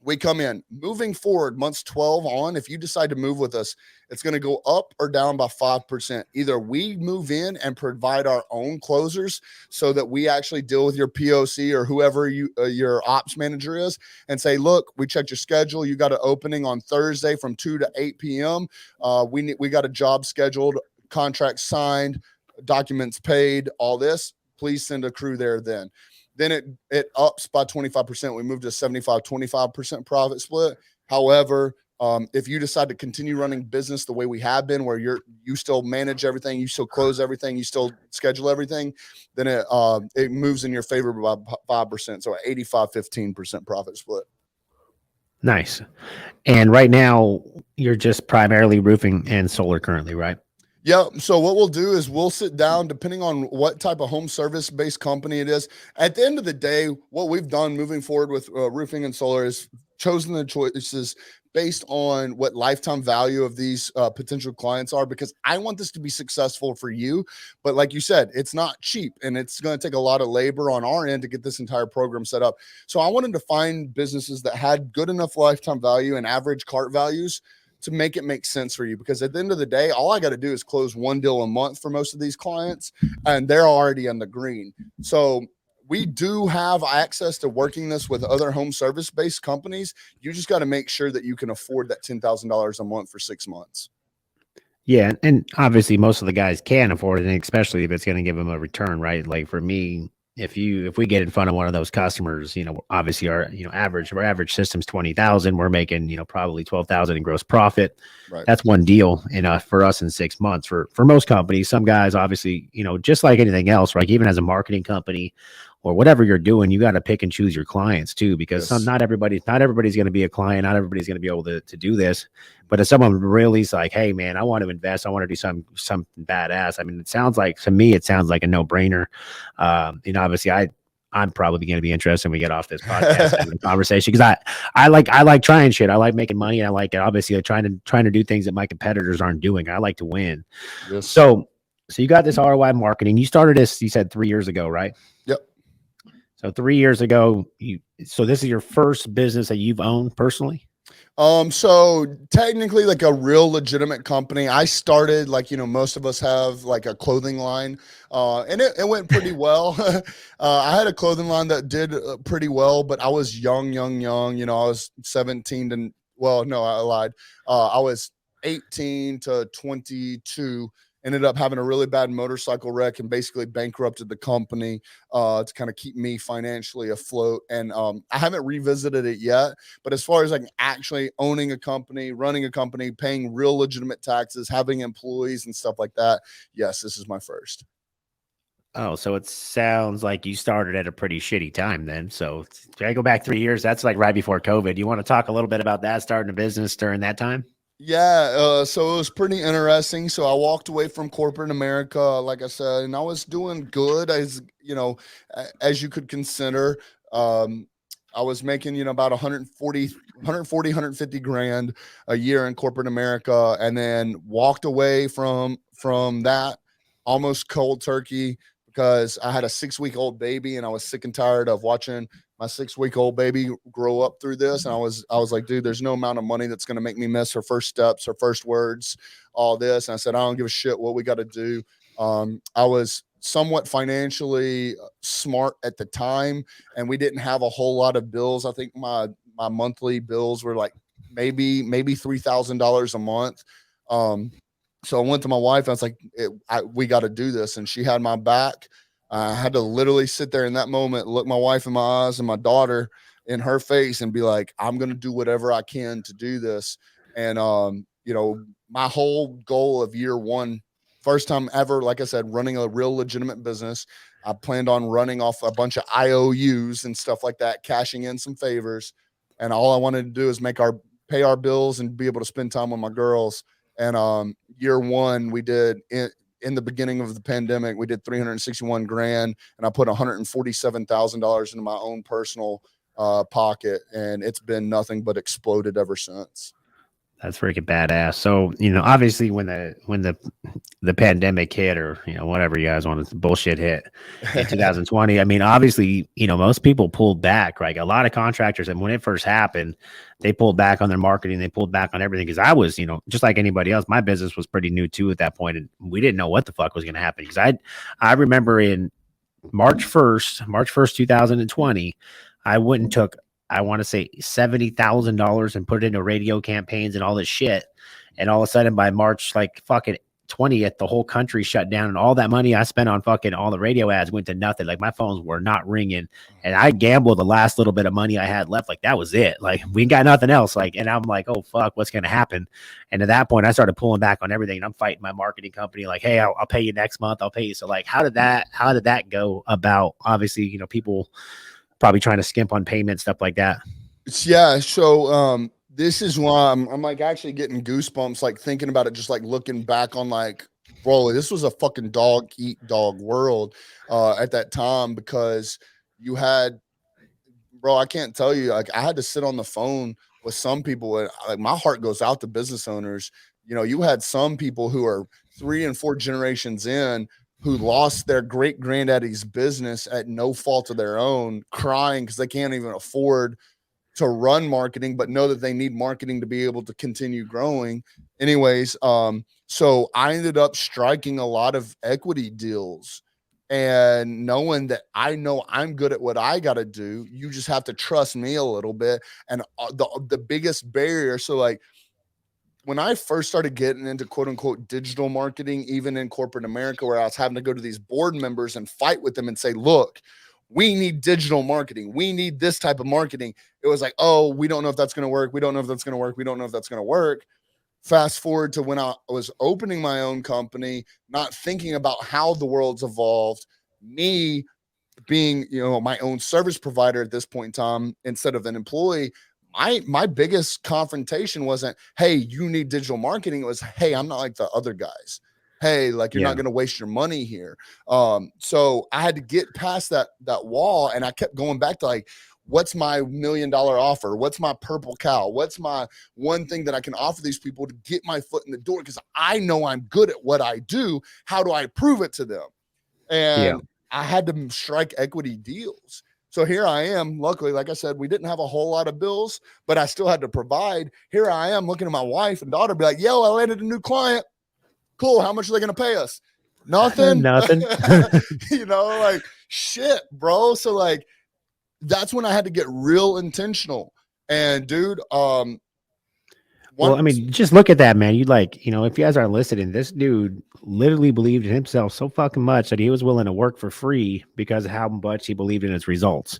We come in. Moving forward, months 12 on, if you decide to move with us, it's going to go up or down by 5%. Either we move in and provide our own closers so that we actually deal with your POC or whoever your ops manager is and say, look, we checked your schedule. You got an opening on Thursday from 2 to 8 p.m. We got a job scheduled, contract signed, documents paid, all this. Please send a crew there then. Then it ups by 25%. We moved to 75-25% profit split. However, if you decide to continue running business the way we have been, where you still manage everything, you still close everything, you still schedule everything, then it moves in your favor by 5%. So 85-15% profit split. Nice. And right now, you're just primarily roofing and solar currently, right? Yeah. So what we'll do is we'll sit down, depending on what type of home service based company it is. At the end of the day, what we've done moving forward with roofing and solar is chosen the choices based on what lifetime value of these potential clients are, because I want this to be successful for you. But like you said, it's not cheap, and it's going to take a lot of labor on our end to get this entire program set up. So I wanted to find businesses that had good enough lifetime value and average cart values to make it make sense for you. Because at the end of the day, all I got to do is close one deal a month for most of these clients, and they're already in the green. So we do have access to working this with other home service based companies. You just got to make sure that you can afford that $10,000 a month for 6 months. Yeah, and obviously most of the guys can afford it, and especially if it's going to give them a return, right? Like for me, if we get in front of one of those customers, obviously our average system's 20,000, we're making probably 12,000 in gross profit. Right. That's one deal, and for us in 6 months. For most companies, some guys obviously just like anything else, like even as a marketing company or whatever you're doing, you got to pick and choose your clients too, because Yes. not everybody's going to be a client, not everybody's going to be able to do this. But if someone really is like, hey man, I want to invest, I want to do something badass. I mean, to me, it sounds like a no brainer. Obviously I'm probably going to be interested when we get off this podcast having a conversation, because I like trying shit. I like making money. And I like obviously trying to do things that my competitors aren't doing. I like to win. Yes. So you got this ROI marketing. You started this, you said 3 years ago, right? Yep. So 3 years ago, so this is your first business that you've owned personally? So technically like a real legitimate company. I started like, most of us have like a clothing line, and it went pretty well. I had a clothing line that did pretty well, but I was young. I was 17 well, no, I lied. I was 18 to 22, ended up having a really bad motorcycle wreck and basically bankrupted the company to kind of keep me financially afloat. And I haven't revisited it yet. But as far as like actually owning a company, running a company, paying real legitimate taxes, having employees and stuff like that, yes, this is my first. Oh, so it sounds like you started at a pretty shitty time then. So if I go back 3 years, that's like right before COVID. You want to talk a little bit about that, starting a business during that time? Yeah, so it was pretty interesting. So I walked away from corporate America, like I said, and I was doing good, as you could consider. Um, I was making, about 150 grand a year in corporate America, and then walked away from that almost cold turkey because I had a 6-week-old baby, and I was sick and tired of watching my 6-week-old baby grow up through this. And I was like, dude, there's no amount of money that's going to make me miss her first steps, her first words, all this. And I said, I don't give a shit what we got to do. I was somewhat financially smart at the time, and we didn't have a whole lot of bills. I think my monthly bills were like maybe $3,000 a month. So I went to my wife. I was like, we got to do this. And she had my back. I had to literally sit there in that moment, look my wife in my eyes and my daughter in her face and be like, I'm going to do whatever I can to do this. And, my whole goal of year one, first time ever, like I said, running a real legitimate business. I planned on running off a bunch of IOUs and stuff like that, cashing in some favors. And all I wanted to do is pay our bills and be able to spend time with my girls. And year one, we did in the beginning of the pandemic, we did 361 grand, and I put $147,000 into my own personal pocket, and it's been nothing but exploded ever since. That's freaking badass. So, obviously when the pandemic hit, or, whatever you guys want to bullshit hit in 2020, I mean, obviously, most people pulled back, right? A lot of contractors, and when it first happened, they pulled back on their marketing, they pulled back on everything. Cause I was, just like anybody else, my business was pretty new too at that point, and we didn't know what the fuck was going to happen. Cause I remember in March 1st, 2020, I went and took, I want to say $70,000 and put it into radio campaigns and all this shit. And all of a sudden by March, like fucking 20th, the whole country shut down, and all that money I spent on fucking all the radio ads went to nothing. Like my phones were not ringing, and I gambled the last little bit of money I had left. Like that was it. Like we got nothing else. Like, and I'm like, oh fuck, what's going to happen? And at that point I started pulling back on everything, and I'm fighting my marketing company. Like, hey, I'll pay you next month. I'll pay you. So like, how did that go about? Obviously, people probably trying to skimp on payments, stuff like that. Yeah. So this is why I'm like actually getting goosebumps, like thinking about it, just like looking back on like, bro, this was a fucking dog eat dog world at that time, because you had, bro, I can't tell you, like I had to sit on the phone with some people, like my heart goes out to business owners. You know, you had some people who are 3 and 4 generations in who lost their great granddaddy's business at no fault of their own, crying because they can't even afford to run marketing, but know that they need marketing to be able to continue growing. Anyways, so I ended up striking a lot of equity deals and knowing that I know I'm good at what I got to do. You just have to trust me a little bit. And the biggest barrier, so like when I first started getting into quote unquote digital marketing, even in corporate America, where I was having to go to these board members and fight with them and say, look, we need digital marketing. We need this type of marketing. It was like, oh, we don't know if that's going to work. We don't know if that's going to work. We don't know if that's going to work. Fast forward to when I was opening my own company, not thinking about how the world's evolved, me being, you know, my own service provider at this point in time, instead of an employee. My biggest confrontation wasn't, hey, you need digital marketing. It was, hey, I'm not like the other guys. Hey, like you're not going to waste your money here. So I had to get past that wall, and I kept going back to like, what's my $1 million offer? What's my purple cow? What's my one thing that I can offer these people to get my foot in the door? Because I know I'm good at what I do. How do I prove it to them? And I had to strike equity deals. So here I am. Luckily, like I said, we didn't have a whole lot of bills, but I still had to provide. Here I am looking at my wife and daughter, be like, yo, I landed a new client. Cool. How much are they going to pay us? Nothing. Nothing. You know, like shit, bro. So like, that's when I had to get real intentional. And dude, well, I mean, just look at that, man. You like, you know, if you guys aren't listening, this dude literally believed in himself so fucking much that he was willing to work for free because of how much he believed in his results.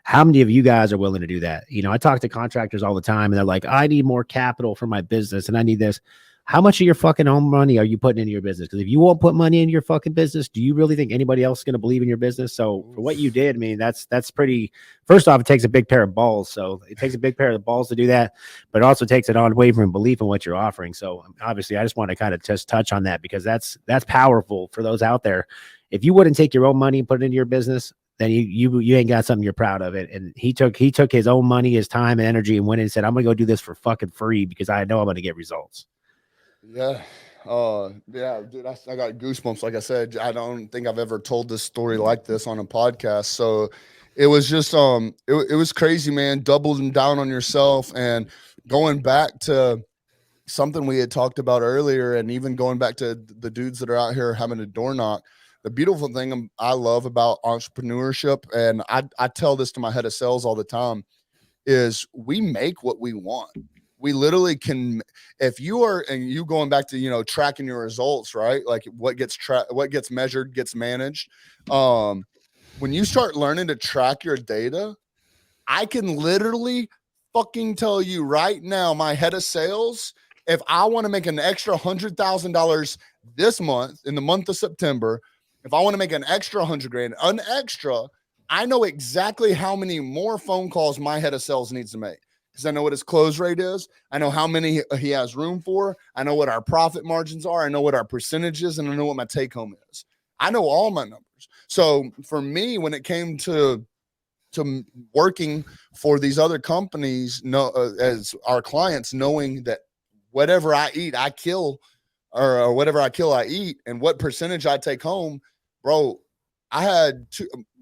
How many of you guys are willing to do that? You know, I talk to contractors all the time and they're like, I need more capital for my business and I need this. How much of your fucking own money are you putting into your business? Because if you won't put money into your fucking business, do you really think anybody else is going to believe in your business? So for what you did, I mean, that's pretty, first off, it takes a big pair of balls. So it takes a big pair of balls to do that, but it also takes an unwavering belief in what you're offering. So obviously I just want to kind of just touch on that because that's powerful for those out there. If you wouldn't take your own money and put it into your business, then you ain't got something you're proud of it. And he took his own money, his time and energy and went in and said, I'm going to go do this for fucking free because I know I'm going to get results. Yeah. Yeah, dude, I got goosebumps. Like I said, I don't think I've ever told this story like this on a podcast. So it was just, it was crazy, man. Doubling down on yourself and going back to something we had talked about earlier. And even going back to the dudes that are out here having a door knock. The beautiful thing I love about entrepreneurship, and I tell this to my head of sales all the time, is we make what we want. We literally can, if you are, and you going back to, you know, tracking your results, right? Like what gets measured gets managed. When you start learning to track your data, I can literally fucking tell you right now, my head of sales, if I want to make an extra $100,000 this month, in the month of September, if I want to make an extra 100 grand, an extra, I know exactly how many more phone calls my head of sales needs to make. Because I know what his close rate is. I know how many he has room for. I know what our profit margins are. I know what our percentage is, and I know what my take home is. I know all my numbers. So for me, when it came to working for these other companies, as our clients, knowing that whatever I eat, I kill, or whatever I kill, I eat, and what percentage I take home, bro. I had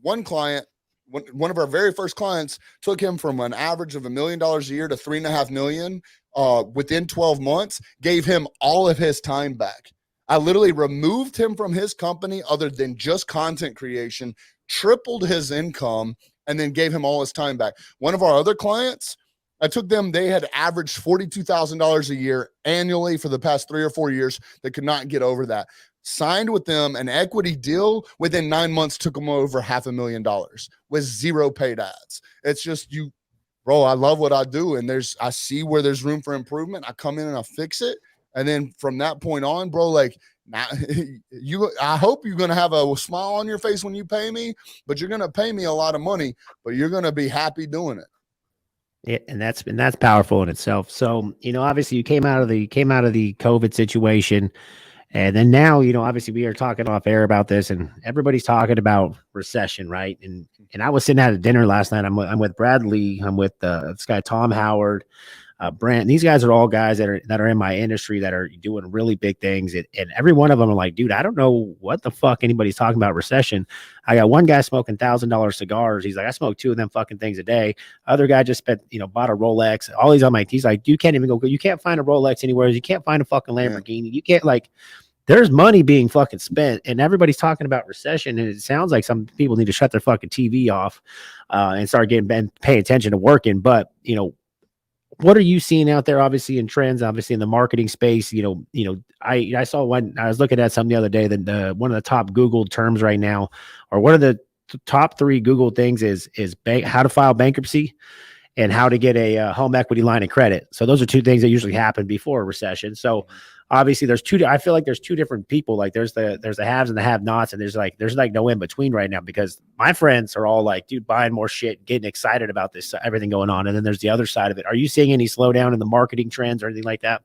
one client. One of our very first clients took him from an average of $1 million a year to $3.5 million within 12 months, gave him all of his time back. I literally removed him from his company other than just content creation, tripled his income, and then gave him all his time back. One of our other clients, I took them, they had averaged $42,000 a year annually for the past 3 or 4 years. They could not get over that. Signed with them an equity deal within 9 months, took them over $500,000 with 0 paid ads. It's just bro, I love what I do. And I see where there's room for improvement. I come in and I fix it. And then from that point on, bro, like now I hope you're going to have a smile on your face when you pay me, but you're going to pay me a lot of money, but you're going to be happy doing it. Yeah, and that's powerful in itself. So, you know, obviously you came out of the COVID situation. And then now, you know, obviously we are talking off air about this and everybody's talking about recession, right? And I was sitting at a dinner last night. I'm with Bradley. I'm with this guy, Tom Howard. Brent. These guys are all guys that are in my industry that are doing really big things. And every one of them are like, dude, I don't know what the fuck anybody's talking about recession. I got one guy smoking $1,000 cigars. He's like, I smoke 2 of them fucking things a day. Other guy just spent, bought a Rolex. All these on my, he's like, you can't even go, you can't find a Rolex anywhere. You can't find a fucking Lamborghini. You can't there's money being fucking spent and everybody's talking about recession. And it sounds like some people need to shut their fucking TV off and start paying attention to working. But, what are you seeing out there, obviously in trends, obviously in the marketing space? I saw one, I was looking at something the other day that one of the top Googled terms right now, or one of the top 3 Google things is how to file bankruptcy and how to get a home equity line of credit. So those are 2 things that usually happen before a recession. So obviously I feel like there's 2 different people. Like there's the haves and the have nots. And there's no in between right now, because my friends are all like, dude, buying more shit, getting excited about this, everything going on. And then there's the other side of it. Are you seeing any slowdown in the marketing trends or anything like that?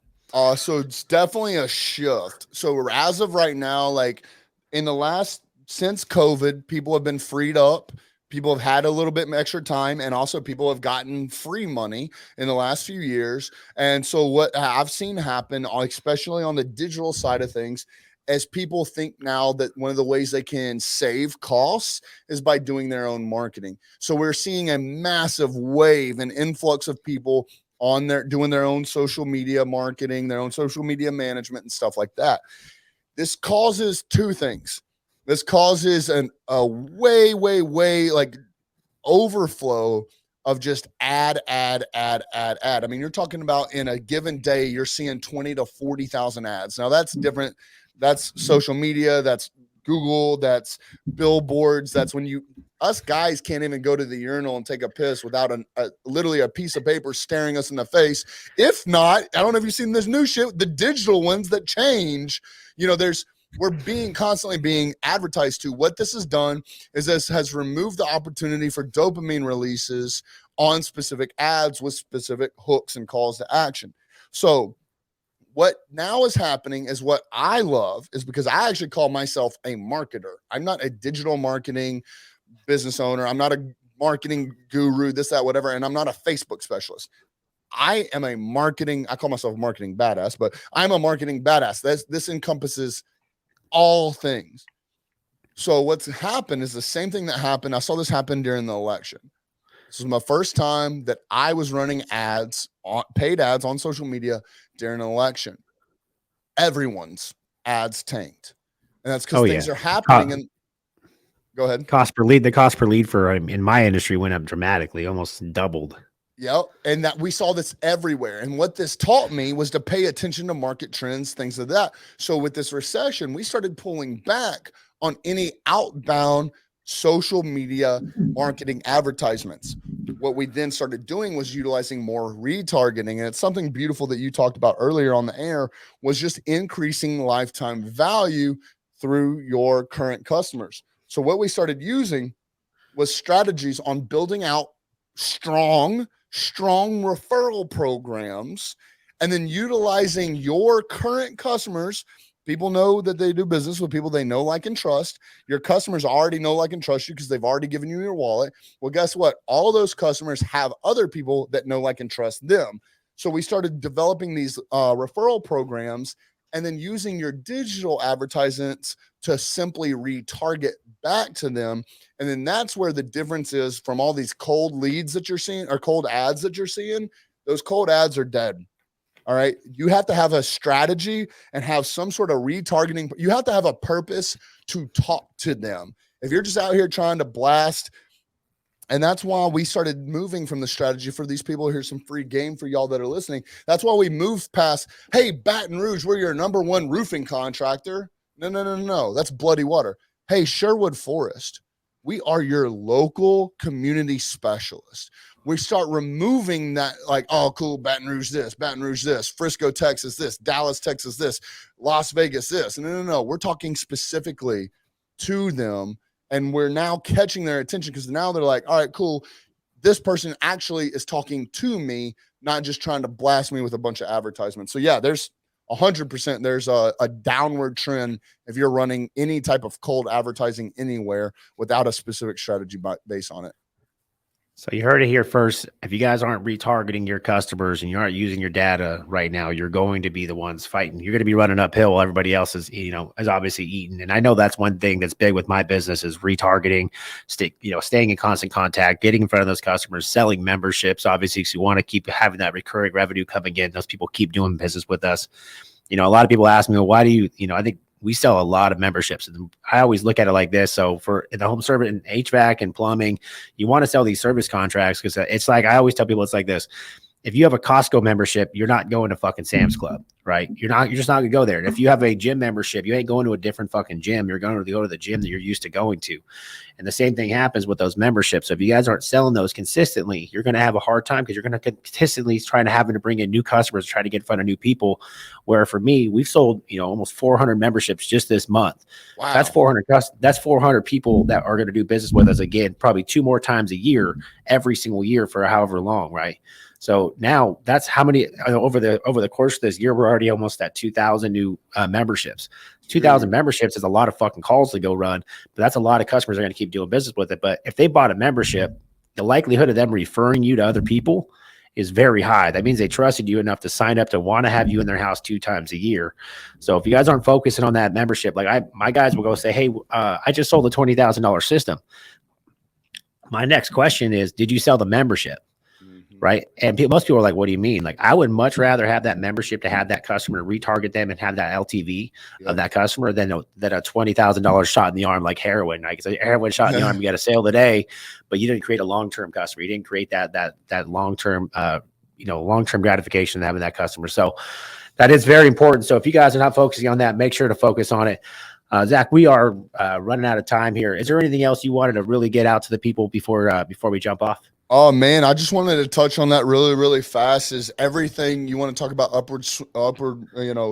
So it's definitely a shift. So as of right now, like since COVID, people have been freed up. People have had a little bit extra time, and also people have gotten free money in the last few years. And so what I've seen happen, especially on the digital side of things, as people think now that one of the ways they can save costs is by doing their own marketing. So we're seeing a massive wave and influx of people doing their own social media marketing, their own social media management and stuff like that. This causes 2 things. This causes a way like overflow of just ad. I mean, you're talking about in a given day, you're seeing 20 to 40,000 ads. Now that's different. That's social media. That's Google. That's billboards. That's when us guys can't even go to the urinal and take a piss without literally a piece of paper staring us in the face. If not, I don't know if you've seen this new shit, the digital ones that change, we're constantly being advertised to. What this has done is this has removed the opportunity for dopamine releases on specific ads with specific hooks and calls to action. So what now is happening is what I love is because I actually call myself a marketer. I'm not a digital marketing business owner. I'm not a marketing guru, this, that, whatever. And I'm not a Facebook specialist. I am I call myself a marketing badass, but I'm a marketing badass. This encompasses all things. So what's happened is the same thing that happened. I saw this happen during the election. This was my first time that I was running paid ads on social media during an election. Everyone's ads tanked. And that's because things are happening. And go ahead. The cost per lead for in my industry went up dramatically, almost doubled. Yep. And that we saw this everywhere. And what this taught me was to pay attention to market trends, things like that. So with this recession, we started pulling back on any outbound social media marketing advertisements. What we then started doing was utilizing more retargeting. And it's something beautiful that you talked about earlier on the air, was just increasing lifetime value through your current customers. So what we started using was strategies on building out strong referral programs, and then utilizing your current customers. People know that they do business with people they know, like, and trust. Your customers already know, like, and trust you because they've already given you your wallet. Well, guess what? All of those customers have other people that know, like, and trust them. So we started developing these referral programs, and then using your digital advertisements to simply retarget back to them. And then that's where the difference is from all these cold leads that you're seeing, or cold ads that you're seeing. Those cold ads are dead. All right. You have to have a strategy and have some sort of retargeting. You have to have a purpose to talk to them. If you're just out here trying to blast, and that's why we started moving from the strategy for these people. Here's some free game for y'all that are listening. That's why we moved past, hey, Baton Rouge, we're your #1 roofing contractor. No. That's Bloody Water. Hey, Sherwood Forest, we are your local community specialist. We start removing that, like, oh, cool, Baton Rouge this, Frisco, Texas this, Dallas, Texas this, Las Vegas this. No. We're talking specifically to them. And we're now catching their attention because now they're like, all right, cool. This person actually is talking to me, not just trying to blast me with a bunch of advertisements. So yeah, there's 100%. There's a downward trend if you're running any type of cold advertising anywhere without a specific strategy base on it. So you heard it here first. If you guys aren't retargeting your customers and you aren't using your data right now, you're going to be the ones fighting. You're going to be running uphill while everybody else is, is obviously eating. And I know that's one thing that's big with my business is retargeting, staying in constant contact, getting in front of those customers, selling memberships. Obviously, because you want to keep having that recurring revenue coming in. Those people keep doing business with us. A lot of people ask me, well, why do you, I think we sell a lot of memberships. And I always look at it like this. So for the home service and HVAC and plumbing, you want to sell these service contracts because it's like, I always tell people it's like this. If you have a Costco membership, you're not going to fucking Sam's Club, right? You're just not gonna go there. And if you have a gym membership, you ain't going to a different fucking gym. You're going to go to the gym that you're used to going to. And the same thing happens with those memberships. So if you guys aren't selling those consistently, you're going to have a hard time because you're going to consistently having to bring in new customers, try to get in front of new people. Where for me, we've sold, almost 400 memberships just this month. Wow. That's 400 people that are going to do business with us again, probably 2 more times a year, every single year for however long, right? So now that's how many over the course of this year, we're already almost at 2,000 new memberships. 2,000 memberships is a lot of fucking calls to go run, but that's a lot of customers are going to keep doing business with it. But if they bought a membership, the likelihood of them referring you to other people is very high. That means they trusted you enough to sign up to want to have you in their house 2 times a year. So if you guys aren't focusing on that membership, like my guys will go say, hey, I just sold a $20,000 system. My next question is, did you sell the membership? Right. And most people are like, what do you mean? Like, I would much rather have that membership to have that customer, retarget them and have that LTV of that customer than a $20,000 shot in the arm, like heroin. Like, it's a heroin shot in the arm. You got a sale today, but you didn't create a long-term customer. You didn't create that long-term, long-term gratification of having that customer. So that is very important. So if you guys are not focusing on that, make sure to focus on it. Zach, we are running out of time here. Is there anything else you wanted to really get out to the people before we jump off? Oh man, I just wanted to touch on that really, really fast. Is everything you want to talk about upward,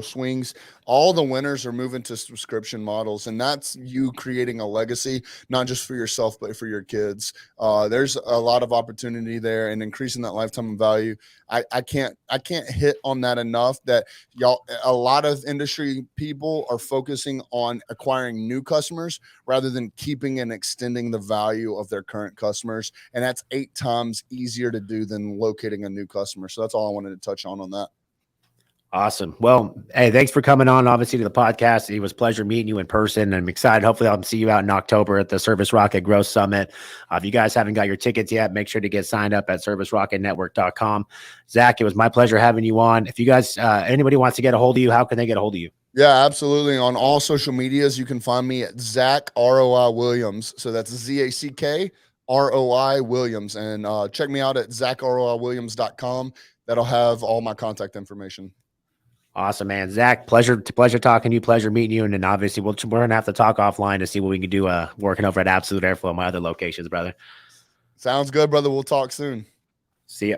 swings? All the winners are moving to subscription models, and that's you creating a legacy, not just for yourself, but for your kids. There's a lot of opportunity there, and increasing that lifetime value. I can't hit on that enough. That a lot of industry people are focusing on acquiring new customers rather than keeping and extending the value of their current customers, and that's 8 times easier to do than locating a new customer. So that's all I wanted to touch on that. Awesome. Well, hey, thanks for coming on, obviously, to the podcast. It was a pleasure meeting you in person. I'm excited. Hopefully, I'll see you out in October at the Service Rocket Growth Summit. If you guys haven't got your tickets yet, make sure to get signed up at servicerocketnetwork.com. Zach, it was my pleasure having you on. If you guys, anybody wants to get a hold of you, how can they get a hold of you? Yeah, absolutely. On all social medias, you can find me at Zach ROI Williams. So that's ZACK ROI Williams. And check me out at ZachROIWilliams.com. That'll have all my contact information. Awesome, man. Zach, pleasure talking to you, pleasure meeting you. And then obviously we're going to have to talk offline to see what we can do working over at Absolute Airflow, my other locations, brother. Sounds good, brother. We'll talk soon. See ya.